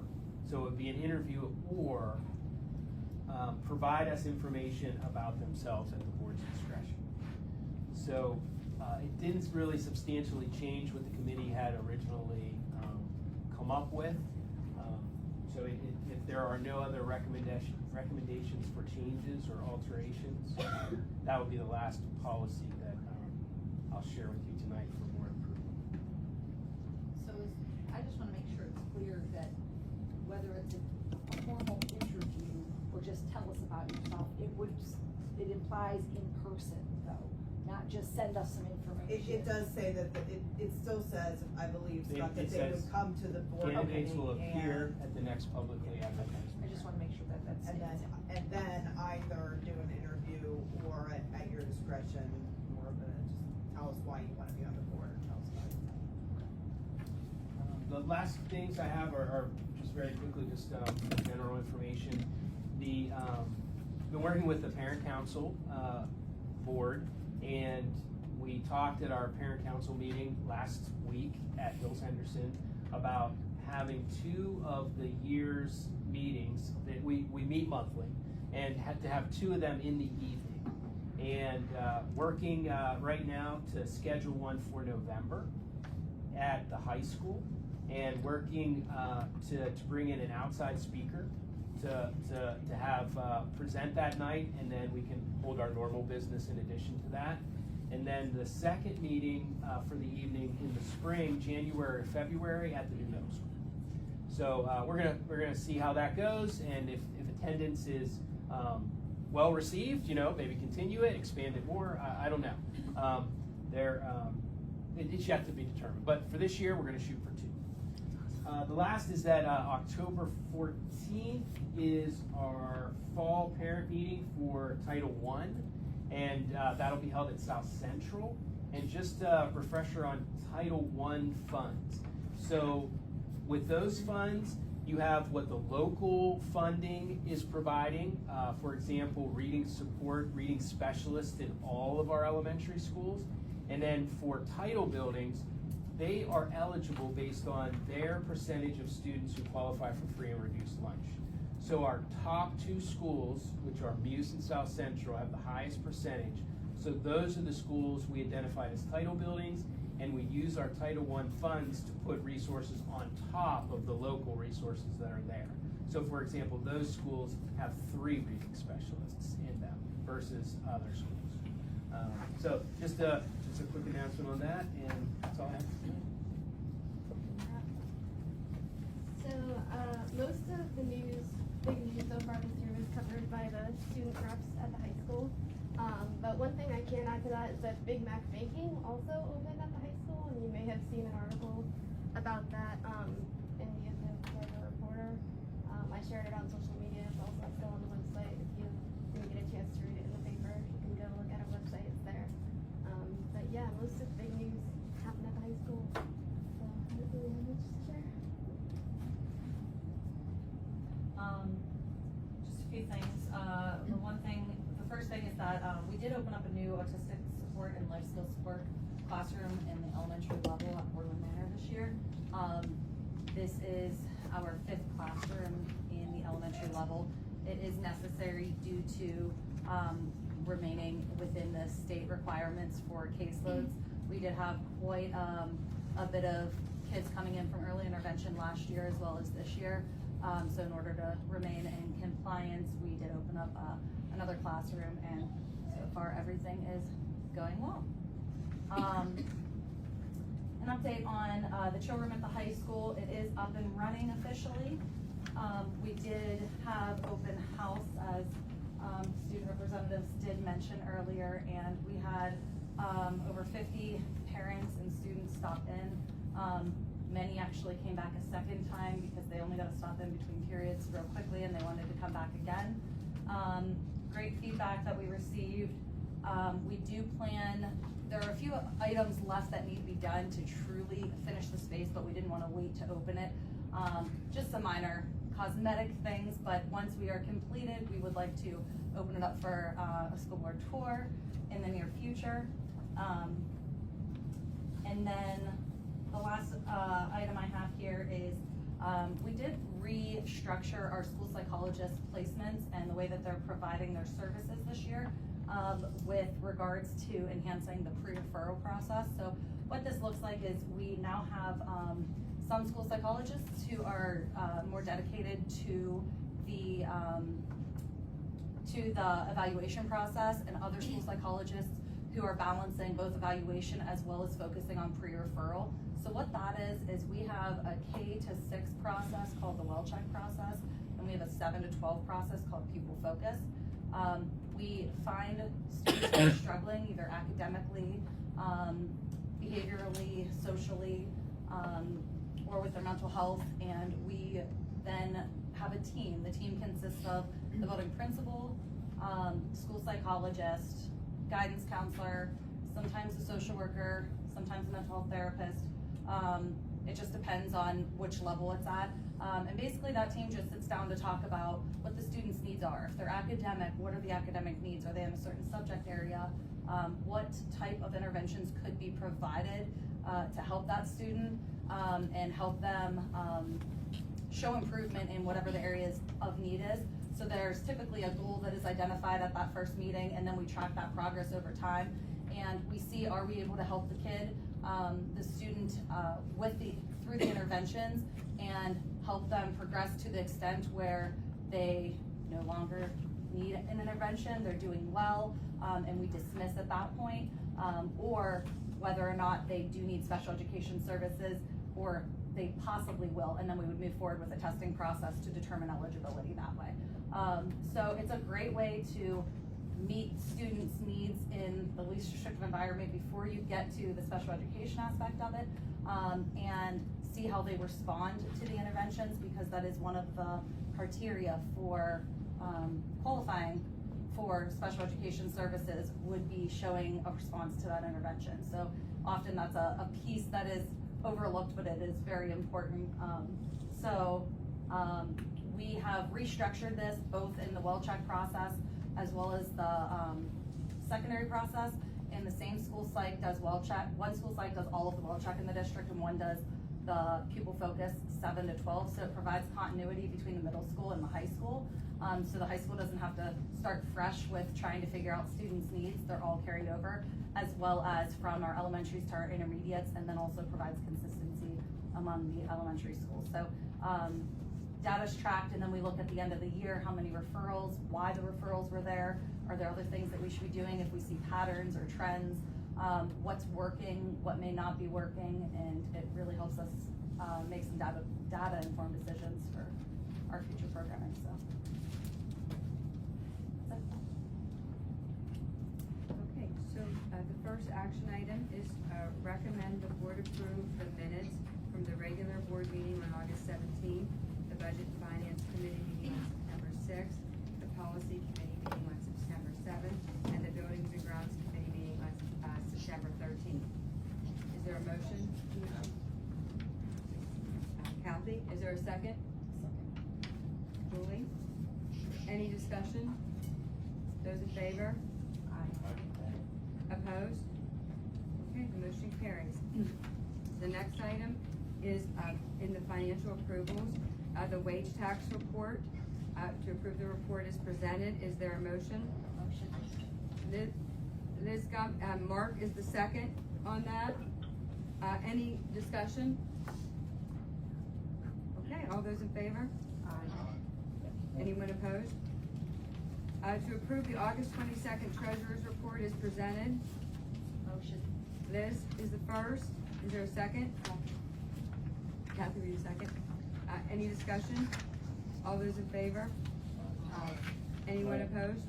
So it would be an interview or provide us information about themselves at the board's discretion. So it didn't really substantially change what the committee had originally come up with. So if there are no other recommendations for changes or alterations, that would be the last policy that I'll share with you tonight for more improvement. So I just wanna make sure it's clear that whether it's a formal interview or just tell us about yourself, it implies in person though, not just send us some information. It does say that, it still says, I believe, Scott, that It they would says come to the board meeting. Candidates will appear at the next publicly advertised. I just wanna make sure that that's. And then either do an interview or at your discretion, more of a, just tell us why you wanna be on the board, or tell us about yourself. The last things I have are just very quickly, just general information. Been working with the parent council board, and we talked at our parent council meeting last week at Hills Henderson about having 2 of the year's meetings that we meet monthly, and had to have 2 of them in the evening. And working right now to schedule one for November at the high school, and working to bring in an outside speaker to have present that night, and then we can hold our normal business in addition to that. And then the second meeting for the evening in the spring, January, February, at the new middle school. So we're gonna see how that goes, and if attendance is well received, you know, maybe continue it, expand it more. I don't know. It's yet to be determined. But for this year, we're gonna shoot for 2. The last is that October 14th is our fall parent meeting for Title I, and that'll be held at South Central. And just a refresher on Title I funds. So with those funds, you have what the local funding is providing. For example, reading support, reading specialists in all of our elementary schools. And then for title buildings, they are eligible based on their percentage of students who qualify for free and reduced lunch. So our top 2 schools, which are Muse and South Central, have the highest percentage. So those are the schools we identified as title buildings, and we use our Title I funds to put resources on top of the local resources that are there. So for example, those schools have 3 reading specialists in them versus other schools. So just a quick announcement on that, and that's all I have to say. So most of the big news so far this year was covered by the student reps at the high school. But one thing I can add to that is that Big Mac Baking also opened at the high school, and you may have seen an article about that in the Observer Reporter. I shared it on social media. It's also still on the website. If you didn't get a chance to read it in the paper, you can go look at our website. It's there. But yeah, most of the big news happened at the high school. So I don't really have much to share. Just a few things. The first thing is that we did open up a new autistic support and life skills support classroom in the elementary level at Portland Manor this year. This is our 5th classroom in the elementary level. It is necessary due to remaining within the state requirements for caseloads. We did have quite a bit of kids coming in from early intervention last year as well as this year. So in order to remain in compliance, we did open up another classroom, and so far everything is going well. An update on the chill room at the high school. It is up and running officially. We did have open house, as student representatives did mention earlier, and we had over 50 parents and students stop in. Many actually came back a second time because they only got to stop in between periods real quickly and they wanted to come back again. Great feedback that we received. We do plan, there are a few items left that need to be done to truly finish the space, but we didn't want to wait to open it. Just some minor cosmetic things, but once we are completed, we would like to open it up for a school board tour in the near future. And then the last item I have here is we did restructure our school psychologist placements and the way that they're providing their services this year with regards to enhancing the pre-referral process. So what this looks like is we now have some school psychologists who are more dedicated to the evaluation process, and other school psychologists who are balancing both evaluation as well as focusing on pre-referral. So what that is we have a K to 6 process called the well check process, and we have a 7 to 12 process called pupil focus. We find students who are struggling either academically, behaviorally, socially, or with their mental health, and we then have a team. The team consists of the building principal, school psychologist, guidance counselor, sometimes a social worker, sometimes a mental health therapist. It just depends on which level it's at. And basically that team just sits down to talk about what the students' needs are. If they're academic, what are the academic needs? Are they in a certain subject area? What type of interventions could be provided to help that student and help them show improvement in whatever the areas of need is. So there's typically a goal that is identified at that first meeting, and then we track that progress over time. And we see, are we able to help the kid, the student, through the interventions, and help them progress to the extent where they no longer need an intervention, they're doing well, and we dismiss at that point, or whether or not they do need special education services, or they possibly will, and then we would move forward with a testing process to determine eligibility that way. So it's a great way to meet students' needs in the least restrictive environment before you get to the special education aspect of it, and see how they respond to the interventions, because that is one of the criteria for qualifying for special education services, would be showing a response to that intervention. So often that's a piece that is overlooked, but it is very important. We have restructured this both in the well check process as well as the secondary process. And the same school psych does well check. One school psych does all of the well check in the district, and one does the pupil focus 7 to 12. So it provides continuity between the middle school and the high school. So the high school doesn't have to start fresh with trying to figure out students' needs. They're all carried over, as well as from our elementaries to our intermediates, and then also provides consistency among the elementary schools. So data's tracked, and then we look at the end of the year, how many referrals, why the referrals were there, are there other things that we should be doing if we see patterns or trends, what's working, what may not be working, and it really helps us make some data-informed decisions for our future programming. So that's it. So, the first action item is, recommend the board approve the minutes from the regular board meeting on August 17th, the budget and finance committee meeting on September 6th, the policy committee meeting on September 7th, and the buildings and grounds committee meeting on, September 13th. Is there a motion? Kathy, is there a second? Julie? Any discussion? Those in favor? Opposed? Okay, the motion carries. The next item is, in the financial approvals, the wage tax report. To approve the report is presented. Is there a motion? Liz got, Mark is the second on that. Any discussion? Okay, all those in favor? Anyone opposed? To approve the August 22nd treasurer's report is presented. Motion. Liz is the first. Is there a second? Kathy, will you second? Any discussion? All those in favor? Anyone opposed?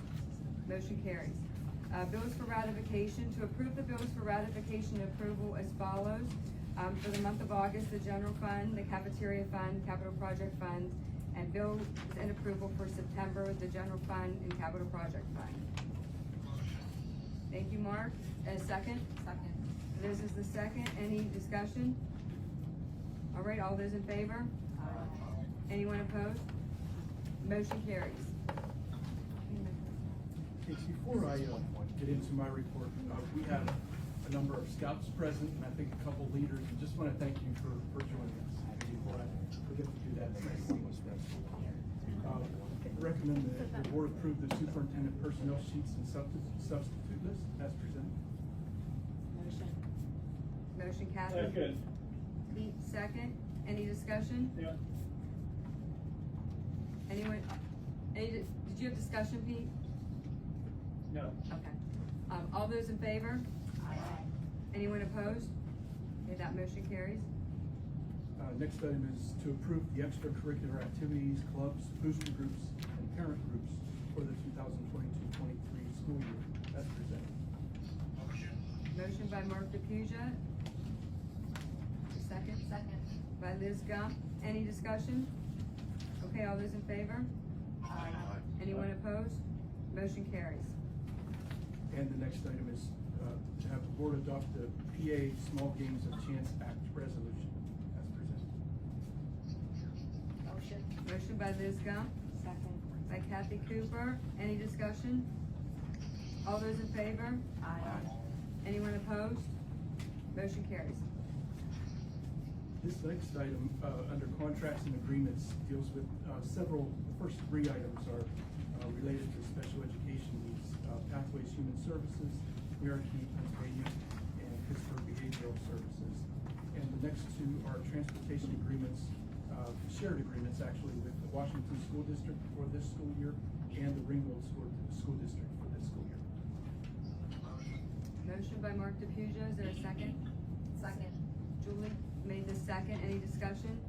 Motion carries. Bills for ratification. To approve the bills for ratification and approval as follows. For the month of August, the general fund, the cafeteria fund, capital project fund, and bills and approval for September, the general fund and capital project fund. Thank you, Mark. Second? Second. Liz is the second. Any discussion? All right, all those in favor? Anyone opposed? Motion carries. Casey, before I get into my report, we have a number of scouts present, and I think a couple leaders, and just want to thank you for joining us. Before I forget to do that, I recommend that the board approve the superintendent personnel sheets and substitute list as presented. Motion. Motion, Kathy? Second. Pete, second. Any discussion? Yeah. Anyone, did you have discussion, Pete? No. Okay. All those in favor? Anyone opposed? Okay, that motion carries. Next item is to approve the extracurricular activities, clubs, booster groups, and parent groups for the 2022-23 school year as presented. Motion by Mark DePuja. Second? Second. By Liz Gump. Any discussion? Okay, all those in favor? Anyone opposed? Motion carries. And the next item is to have the board adopt the PA Small Games of Chance Act resolution as presented. Motion. Motion by Liz Gump. Second. By Kathy Cooper. Any discussion? All those in favor? Anyone opposed? Motion carries. This next item, under contracts and agreements, deals with several, the first three items are related to special education needs, Pathways Human Services, Cherokee, Pennsylvania, and Pittsburgh Behavioral Services. And the next two are transportation agreements, shared agreements actually, with the Washington School District for this school year and the Ringgold School District for this school year. Motion by Mark DePuja. Is there a second? Second. Julie made the second. Any discussion?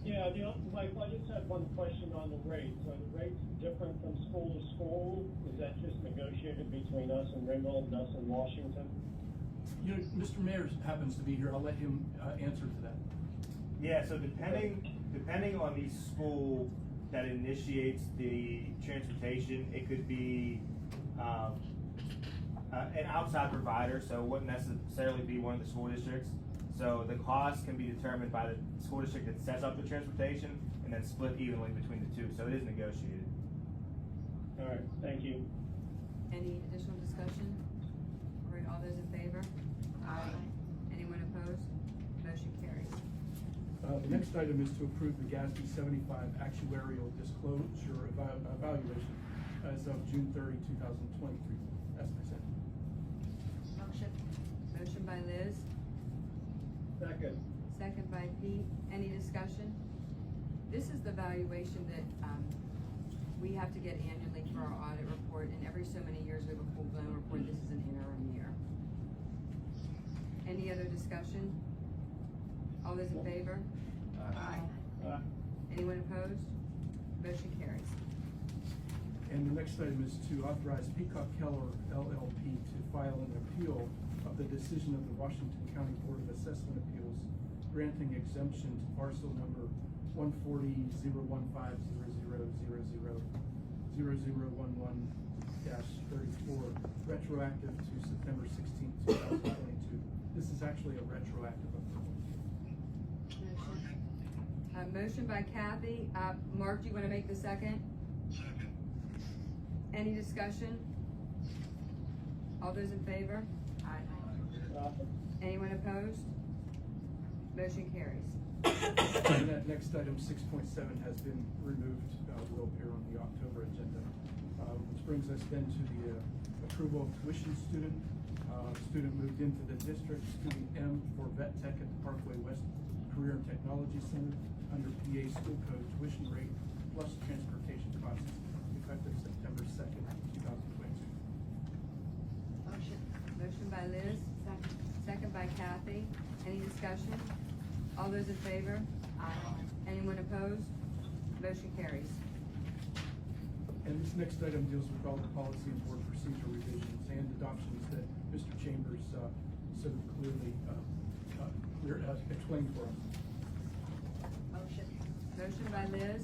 Yeah, Mike, I just had one question on the rates. Are the rates different from school to school? Is that just negotiated between us and Ringgold and us and Washington? You know, Mr. Mayor happens to be here. I'll let him answer to that. Yeah, so depending on the school that initiates the transportation, it could be an outside provider, so it wouldn't necessarily be one of the school districts. So the cost can be determined by the school district that sets up the transportation and then split evenly between the two, so it is negotiated. All right, thank you. Any additional discussion? All right, all those in favor? Anyone opposed? Motion carries. The next item is to approve the GASB 75 actuarial disclosure evaluation as of June 30, 2023, as presented. Motion. Motion by Liz, Second. second by Pete. Any discussion? This is the valuation that, we have to get annually for our audit report, and every so many years we have a full-blown report. This is an interim year. Any other discussion? All those in favor? Aye. Anyone opposed? Motion carries. And the next item is to authorize Peacock Keller LLP to file an appeal of the decision of the Washington County Board of Assessment Appeals granting exemption to parcel number 140-015-0000-0011-34, retroactive to September 16th, 2022. This is actually a retroactive approval. Motion by Kathy. Mark, do you wanna make the second? Second. Any discussion? All those in favor? Aye. Anyone opposed? Motion carries. And that next item, 6.7, has been removed, will appear on the October agenda. Which brings us then to the approval of tuition student. Student moved into the district, student M for vet tech at the Parkway West Career and Technology Center under PA school code tuition rate plus transportation costs effective September 2nd, 2022. Motion by Liz. Second by Kathy. Any discussion? All those in favor? Aye. Anyone opposed? Motion carries. And this next item deals with all the policy and board procedure revisions and adoptions that Mr. Chambers so clearly explained for us. Motion by Liz.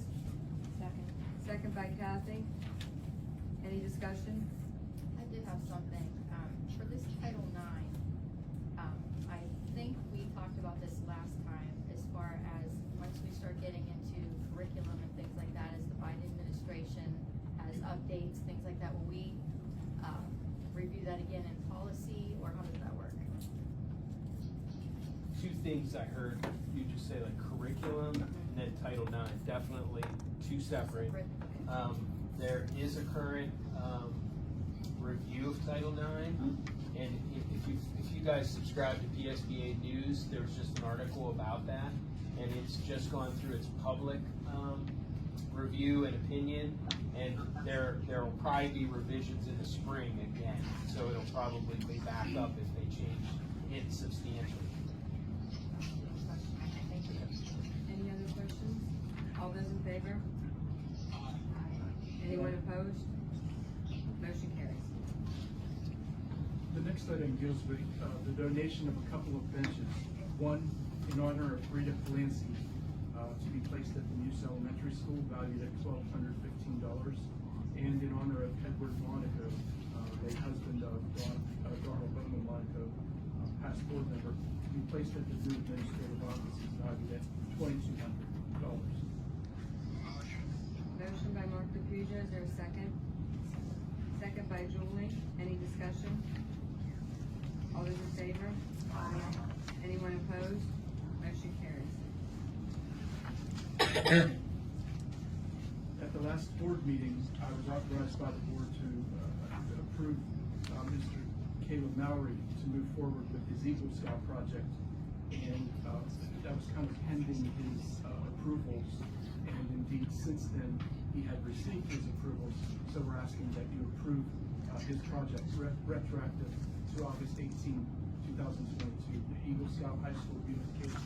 Second by Kathy. Any discussion? I did have something, for this Title IX, I think we talked about this last time, as far as once we start getting into curriculum and things like that, as the Biden administration has updates, things like that, will we, review that again in policy, or how does that work? Two things I heard you just say, like curriculum and then Title IX, definitely two separate. There is a current, review of Title IX, and if you guys subscribe to PSBA News, there was just an article about that, and it's just gone through its public, review and opinion, and there will probably be revisions in the spring again, so it'll probably be back up if they change it substantially. Any other questions? All those in favor? Anyone opposed? Motion carries. The next item deals with the donation of a couple of benches. One in honor of Rita Clancy, to be placed at the Muse Elementary School, valued at $1,215, and in honor of Edward Monaco, late husband of Donald Bowman Monaco, past board member, to be placed at the new administrative offices, valued at $2,200. Motion by Mark DePuja, is there a second? Second by Julie. Any discussion? All those in favor? Aye. Anyone opposed? Motion carries. At the last board meeting, I was authorized by the board to approve Mr. Caleb Mowry to move forward with his Eagle Scout project, and that was kind of pending his approvals, and indeed since then he had received his approvals, so we're asking that you approve his project retroactive to August 18, 2022, the Eagle Scout High School beautification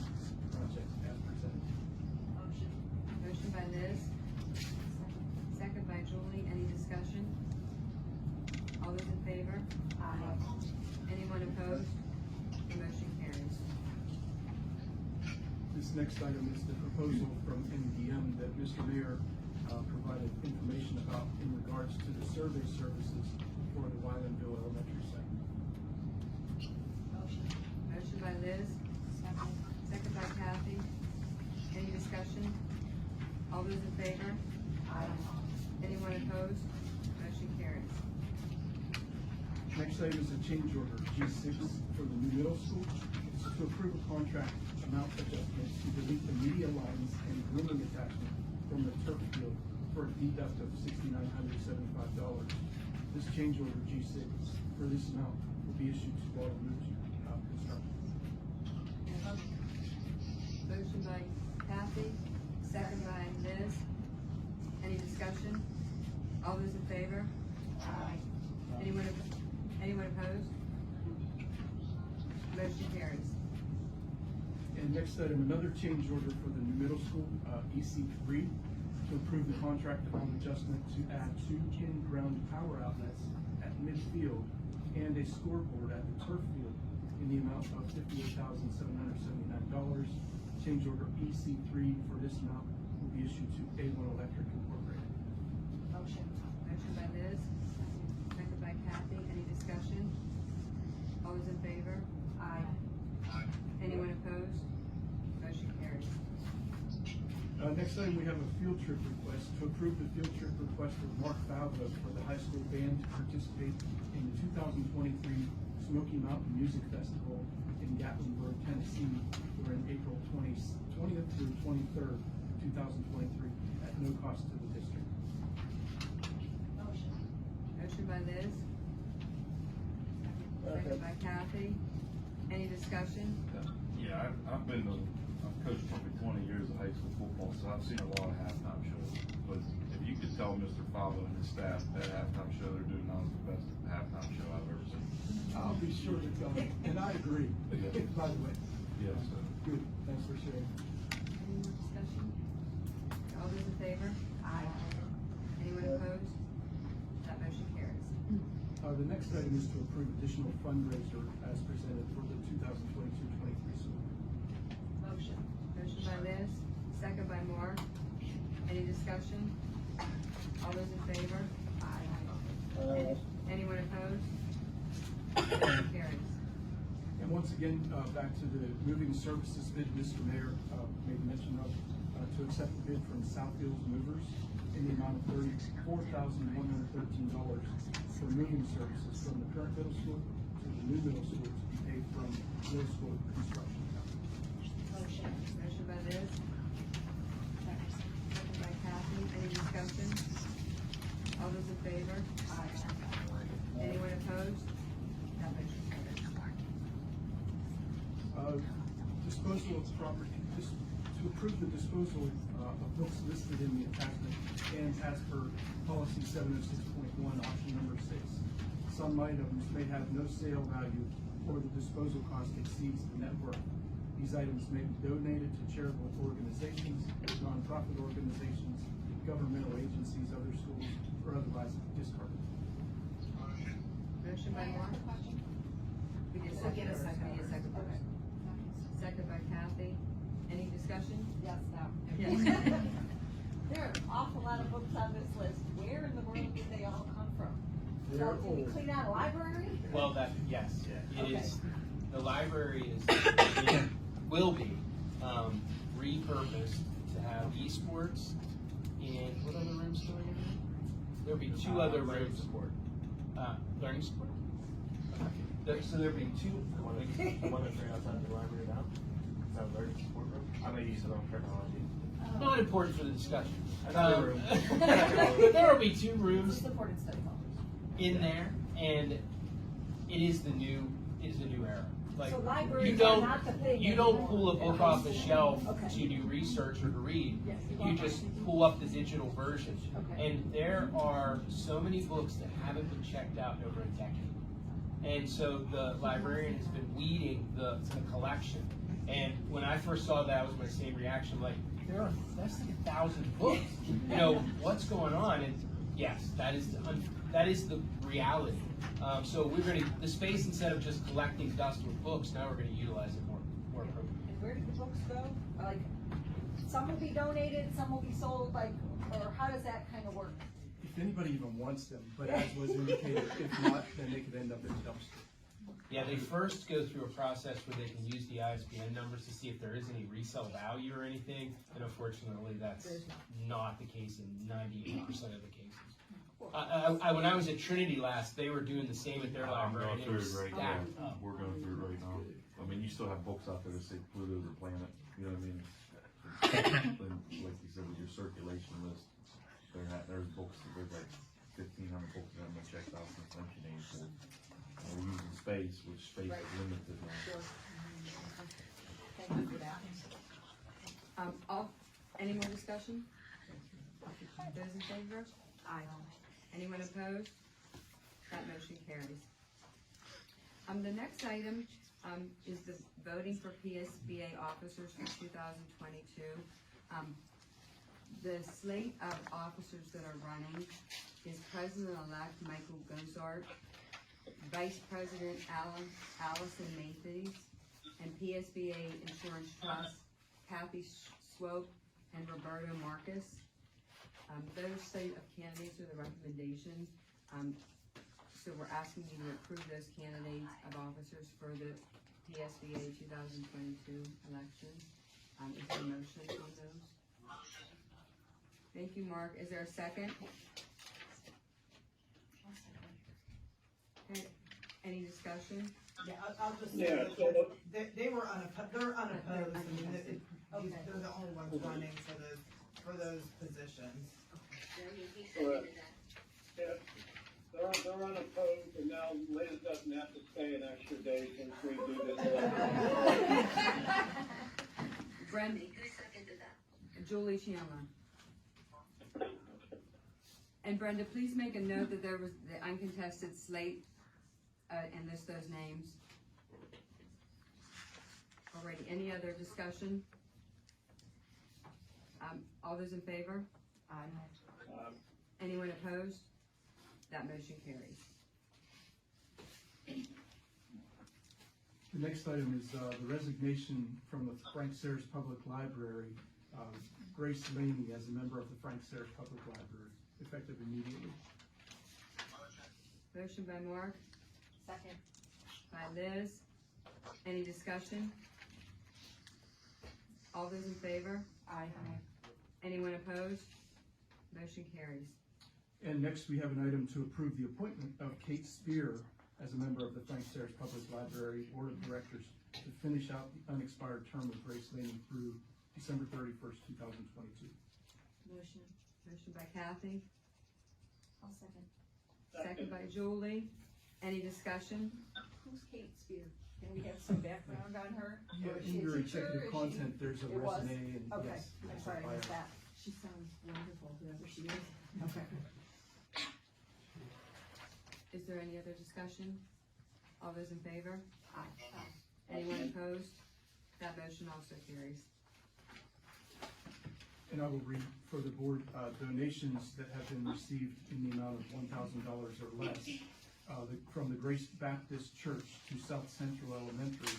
project as presented. Motion by Liz. Second by Julie. Any discussion? All those in favor? Aye. Anyone opposed? The motion carries. This next item is the proposal from MDM that Mr. Mayor provided information about in regards to the survey services for the Wylandville Elementary site. Motion by Liz. Second by Kathy. Any discussion? All those in favor? Aye. Anyone opposed? Motion carries. Next item is a change order, G6, for the new middle school. It's to approve a contract amount adjustment to delete the media lines and grooming attachment from the turf field for a deduct of $6,975. This change order, G6, for this amount will be issued to Waterloo Construction. Motion by Kathy, second by Liz. Any discussion? All those in favor? Aye. Anyone opposed? Motion carries. And next item, another change order for the new middle school, EC3. to approve the contract amount adjustment to add 2 in-ground power outlets at midfield and a scoreboard at the turf field in the amount of $58,779. Change order EC3 for this amount will be issued to A1 Electric Incorporated. Motion. Motion by Liz, second by Kathy. Any discussion? All those in favor? Aye. Anyone opposed? Motion carries. Next item, we have a field trip request to approve the field trip request of Mark Falvo for the high school band to participate in the 2023 Smoky Mountain Music Festival in Gatlinburg, Tennessee, during April 20th through 23rd, 2023, at no cost to the district. Motion. Motion by Liz, second by Kathy. Any discussion? Yeah, I've coached probably 20 years of high school football, so I've seen a lot of halftime shows. But if you could tell Mr. Favo and his staff that halftime show they're doing now is the best halftime show I've ever seen. I'll be sure to tell them, and I agree, by the way. Yeah, so. Good, thanks for sharing. Any more discussion? All those in favor? Aye. Anyone opposed? That motion carries. The next item is to approve additional fundraiser as presented for the 2022-23 school. Motion. Motion by Liz, second by Mark. Any discussion? All those in favor? Aye. Anyone opposed? Motion carries. And once again, back to the moving services bid, Mr. Mayor made mention of, to accept the bid from Southfields Movers in the amount of $34,113 for moving services from the current middle school to the new middle school to be paid from middle school construction. Motion. Motion by Liz, second by Kathy. Any discussion? All those in favor? Aye. Anyone opposed? That motion carries. Disposal of property, to approve the disposal of books listed in the attachment and as per policy 706.1, option number 6. Some items may have no sale value or the disposal cost exceeds the net worth. These items may be donated to charitable organizations, nonprofit organizations, governmental agencies, other schools, or otherwise discarded. Motion by Mark. We get a second. Get a second. We need a second first. Second by Kathy. Any discussion? Yes, no. Yes. There are an awful lot of books on this list. Where in the world did they all come from? They're So, did we old. clean out a library? Well, yes, it Okay. is, the library will be, repurposed to have esports and what other rooms do we have? There'll be 2 other rooms. Learning support? So there'll be 2. The one that's right outside the library now? Is that learning support room? I may use it on technology. Not important for the discussion. Another room. There will be 2 rooms Support and study hall. in there, and it is the new era. Like, So libraries you are don't, not the thing you don't anymore pull a at book high off the school. shelf Okay. to do research or to read. Yes. You just pull up the digital version. Okay. And there are so many books that haven't been checked out in over a decade. And so the librarian has been weeding the collection. And when I first saw that, was my same reaction, like, that's like 1,000 books. You know, what's going on? And yes, that is the reality. So we're gonna, the space, instead of just collecting dust with books, now we're gonna utilize it more appropriately. And where did the books go? Like, some will be donated, some will be sold, like, or how does that kind of work? If anybody even wants them, but as was indicated, if not, then they could end up in a dumpster. Yeah, they first go through a process where they can use the ISBN numbers to see if there is any resale value or anything, and unfortunately, that's not the case in 98% of the cases. When I was at Trinity last, they were doing the same at their library. I'm and going it was through it right stacked now. up. We're going through it right now. I mean, you still have books out there that say Pluto the planet, you know what I mean? Then, like you said, with your circulation list, there's books, there's like 1,500 books that haven't been checked out since 1984. And we're using space, which space is limited now. Thank you for that. Any more discussion? Those in favor? Aye. Anyone opposed? That motion carries. The next item, is the voting for PSBA officers for 2022. The slate of officers that are running is President-elect Michael Gozart, Vice President Allison Matthews, and PSBA Insurance Trust Kathy Swope and Roberto Marcus. Those slate of candidates are the recommendations. So we're asking you to approve those candidates of officers for the PSBA 2022 election. Is there a motion on those? Thank you, Mark. Is there a second? Okay, any discussion? Yeah, I'll just say Yeah, that so they're unopposed, I mean, they're the only ones running for those positions. Correct. Yeah, they're unopposed, and now Liz doesn't have to stay an extra day since we do this. Brenda, Who seconded that? Julie Chandler. And Brenda, please make a note that there was the uncontested slate, and list those names. Alrighty, any other discussion? All those in favor? Aye. Anyone opposed? That motion carries. The next item is the resignation from the Frank Sayers Public Library. Grace Laney as a member of the Frank Sayers Public Library, effective immediately. Motion by Mark, Second. by Liz. Any discussion? All those in favor? Aye. Anyone opposed? Motion carries. And next, we have an item to approve the appointment of Kate Spear as a member of the Frank Sayers Public Library Board of Directors to finish out the unexpired term of Grace Laney through December 31st, 2022. Motion. Motion by Kathy, I'll second. second by Julie. Any discussion? Who's Kate Spear? Can we have some background on her? Yeah, Or is in she a your teacher? executive Is she- content, there's a It was? resume and Okay, yes. I'm there's a sorry, I missed bio. that. She sounds wonderful, whoever she is. Okay. Is there any other discussion? All those in favor? Aye. Anyone opposed? That motion also carries. And I will read for the board, donations that have been received in the amount of $1,000 or less. From the Grace Baptist Church to South Central Elementary,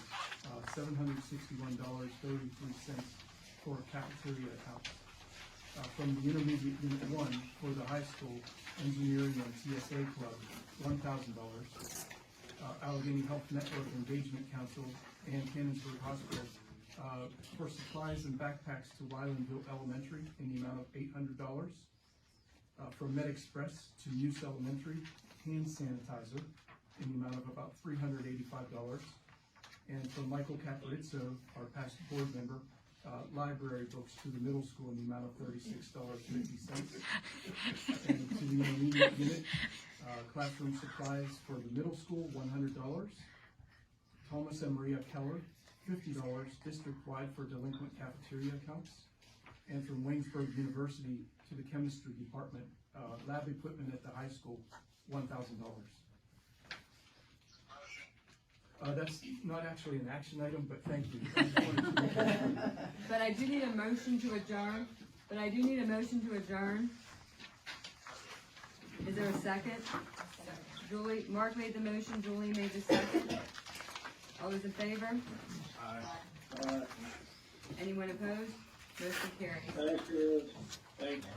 $761.33 for a cafeteria house. From the Intermediate Unit 1 for the high school engineering and TSA club, $1,000. Allegheny Health Network Engagement Council and Cannonsburg Hospital for supplies and backpacks to Wylandville Elementary in the amount of $800. From Med Express to Muse Elementary, hand sanitizer in the amount of about $385. And from Michael Caparizzo, our past board member, library books to the middle school in the amount of $36.50. And to the intermediate unit, classroom supplies for the middle school, $100. Thomas and Maria Keller, $50 district-wide for delinquent cafeteria accounts. And from Waynesburg University to the chemistry department, lab equipment at the high school, $1,000. That's not actually an action item, but thank you. I just wanted to make that clear. But I do need a motion to adjourn. Is there a second? Julie, Mark made the motion, Julie made the second. All those in favor? Aye. Anyone opposed? Motion carries. Thank you. Thank you.